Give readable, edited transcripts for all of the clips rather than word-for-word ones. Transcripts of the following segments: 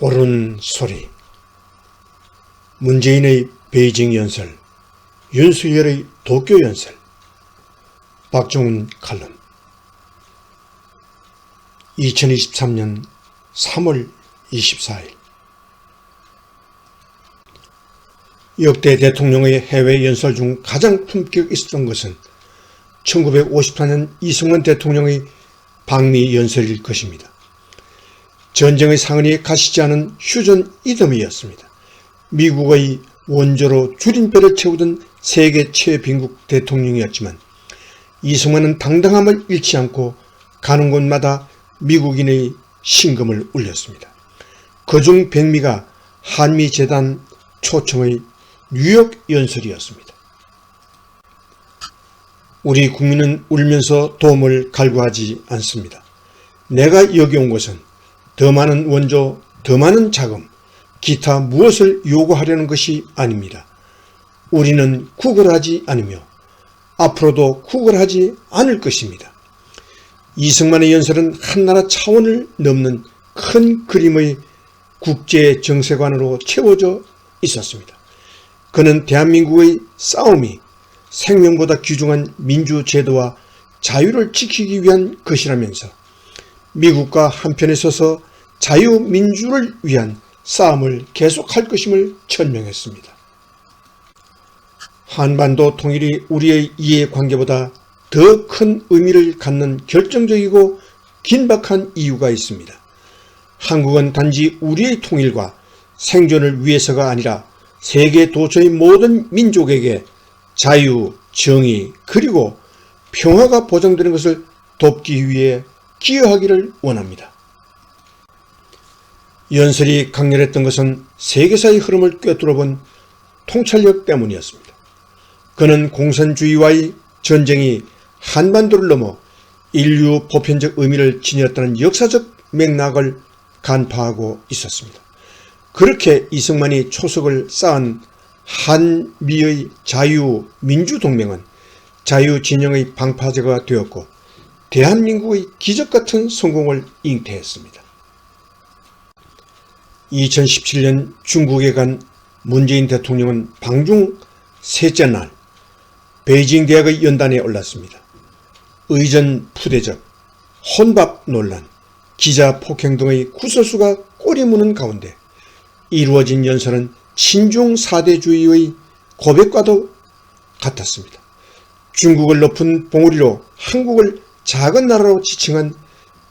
옳은 소리. 문재인의 베이징 연설, 윤석열의 도쿄 연설. 박정훈 칼럼. 2023년 3월 24일. 역대 대통령의 해외 연설 중 가장 품격 있었던 것은 1954년 이승만 대통령의 방미 연설일 것입니다. 전쟁의 상흔이 가시지 않은 휴전 이듬해였습니다. 미국의 원조로 줄임배를 채우던 세계 최빈국 대통령이었지만 이승만은 당당함을 잃지 않고 가는 곳마다 미국인의 신금을 울렸습니다. 그중 백미가 한미재단 초청의 뉴욕 연설이었습니다. 우리 국민은 울면서 도움을 갈구하지 않습니다. 내가 여기 온 것은 더 많은 원조, 더 많은 자금, 기타 무엇을 요구하려는 것이 아닙니다. 우리는 구걸하지 않으며 앞으로도 구걸하지 않을 것입니다. 이승만의 연설은 한나라 차원을 넘는 큰 그림의 국제 정세관으로 채워져 있었습니다. 그는 대한민국의 싸움이 생명보다 귀중한 민주제도와 자유를 지키기 위한 것이라면서 미국과 한편에 서서 자유민주를 위한 싸움을 계속할 것임을 천명했습니다. 한반도 통일이 우리의 이해관계보다 더 큰 의미를 갖는 결정적이고 긴박한 이유가 있습니다. 한국은 단지 우리의 통일과 생존을 위해서가 아니라 세계 도처의 모든 민족에게 자유, 정의, 그리고 평화가 보장되는 것을 돕기 위해 기여하기를 원합니다. 연설이 강렬했던 것은 세계사의 흐름을 꿰뚫어본 통찰력 때문이었습니다. 그는 공산주의와의 전쟁이 한반도를 넘어 인류 보편적 의미를 지녔다는 역사적 맥락을 간파하고 있었습니다. 그렇게 이승만이 초석을 쌓은 한미의 자유민주동맹은 자유진영의 방파제가 되었고 대한민국의 기적같은 성공을 잉태했습니다. 2017년 중국에 간 문재인 대통령은 방중 셋째 날 베이징 대학의 연단에 올랐습니다. 의전 푸대적, 혼밥 논란, 기자 폭행 등의 구설수가 꼬리 무는 가운데 이루어진 연설은 친중 사대주의의 고백과도 같았습니다. 중국을 높은 봉우리로 한국을 작은 나라로 지칭한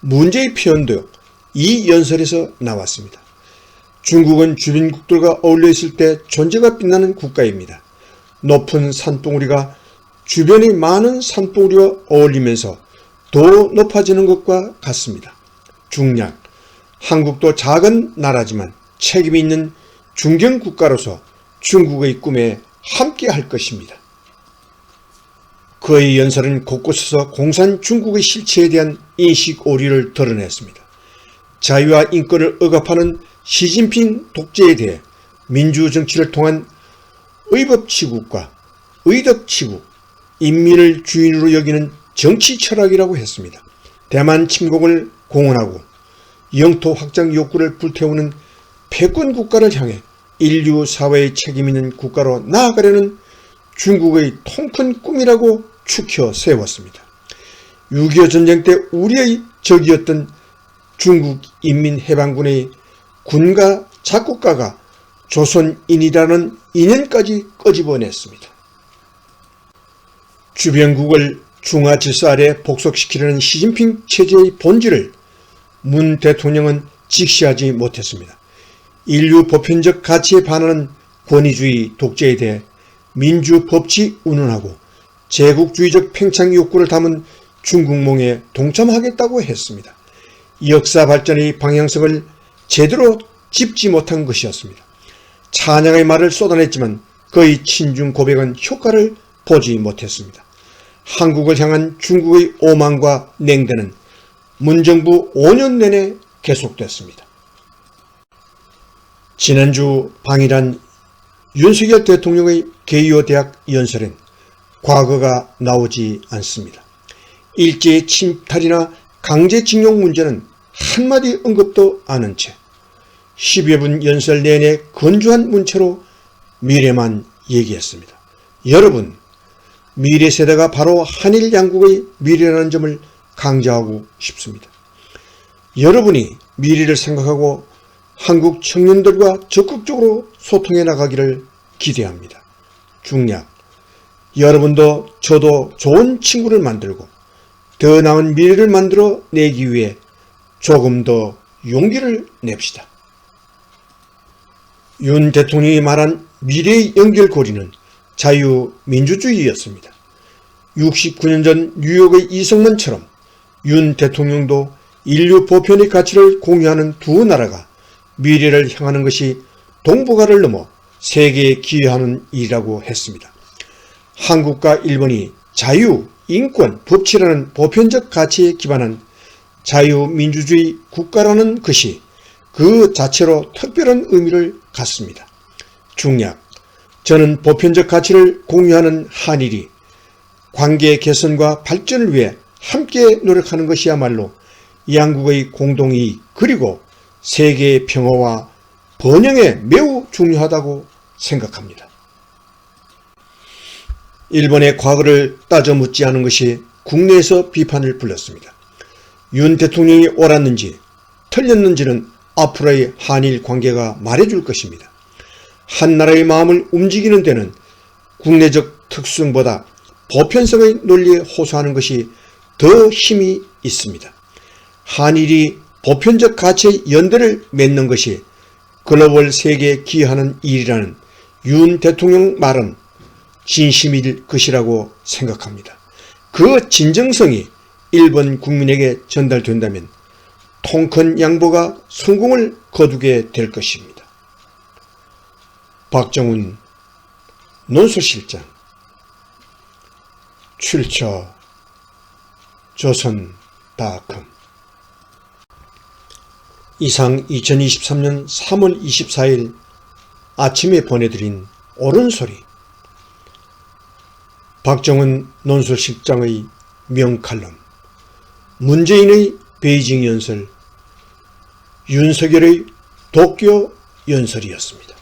문제의 표현도 이 연설에서 나왔습니다. 중국은 주변국들과 어울려 있을 때 존재가 빛나는 국가입니다. 높은 산봉우리가 주변의 많은 산봉우리와 어울리면서 더 높아지는 것과 같습니다. 중략, 한국도 작은 나라지만 책임이 있는 중견국가로서 중국의 꿈에 함께 할 것입니다. 그의 연설은 곳곳에서 공산 중국의 실체에 대한 인식 오류를 드러냈습니다. 자유와 인권을 억압하는 시진핑 독재에 대해 민주정치를 통한 의법치국과 의덕치국, 인민을 주인으로 여기는 정치 철학이라고 했습니다. 대만 침공을 공언하고 영토 확장 욕구를 불태우는 패권 국가를 향해 인류 사회의 책임 있는 국가로 나아가려는 중국의 통큰 꿈이라고 추켜 세웠습니다. 6.25 전쟁 때 우리의 적이었던 중국 인민해방군의 군가 작곡가가 조선인이라는 인연까지 끄집어냈습니다. 주변국을 중화 질서 아래 복속시키려는 시진핑 체제의 본질을 문 대통령은 직시하지 못했습니다. 인류 보편적 가치에 반하는 권위주의 독재에 대해 민주법치 운운하고 제국주의적 팽창 욕구를 담은 중국몽에 동참하겠다고 했습니다. 역사 발전의 방향성을 제대로 짚지 못한 것이었습니다. 찬양의 말을 쏟아냈지만 그의 친중 고백은 효과를 보지 못했습니다. 한국을 향한 중국의 오만과 냉대는 문정부 5년 내내 계속됐습니다. 지난주 방일한 윤석열 대통령의 개요 대학 연설엔 과거가 나오지 않습니다. 일제 침탈이나 강제징용 문제는 한마디 언급도 않은 채 10여 분 연설 내내 건조한 문체로 미래만 얘기했습니다. 여러분, 미래 세대가 바로 한일 양국의 미래라는 점을 강조하고 싶습니다. 여러분이 미래를 생각하고 한국 청년들과 적극적으로 소통해 나가기를 기대합니다. 중략, 여러분도 저도 좋은 친구를 만들고 더 나은 미래를 만들어 내기 위해 조금 더 용기를 냅시다. 윤 대통령이 말한 미래의 연결고리는 자유민주주의였습니다. 69년 전 뉴욕의 이승만처럼 윤 대통령도 인류 보편의 가치를 공유하는 두 나라가 미래를 향하는 것이 동북아를 넘어 세계에 기여하는 일이라고 했습니다. 한국과 일본이 자유, 인권, 법치라는 보편적 가치에 기반한 자유민주주의 국가라는 것이 그 자체로 특별한 의미를 갖습니다. 중략, 저는 보편적 가치를 공유하는 한일이 관계 개선과 발전을 위해 함께 노력하는 것이야말로 양국의 공동이익 그리고 세계의 평화와 번영에 매우 중요하다고 생각합니다. 일본의 과거를 따져 묻지 않은 것이 국내에서 비판을 불렀습니다. 윤 대통령이 옳았는지 틀렸는지는 앞으로의 한일 관계가 말해줄 것입니다. 한 나라의 마음을 움직이는 데는 국내적 특성보다 보편성의 논리에 호소하는 것이 더 힘이 있습니다. 한일이 보편적 가치의 연대를 맺는 것이 글로벌 세계에 기여하는 일이라는 윤 대통령 말은 진심일 것이라고 생각합니다. 그 진정성이 일본 국민에게 전달된다면 통큰 양보가 성공을 거두게 될 것입니다. 박정훈 논술실장 출처 조선닷컴. 이상 2023년 3월 24일 아침에 보내드린 옳은소리, 박정훈 논술실장의 명칼럼, 문재인의 베이징 연설, 윤석열의 도쿄 연설이었습니다.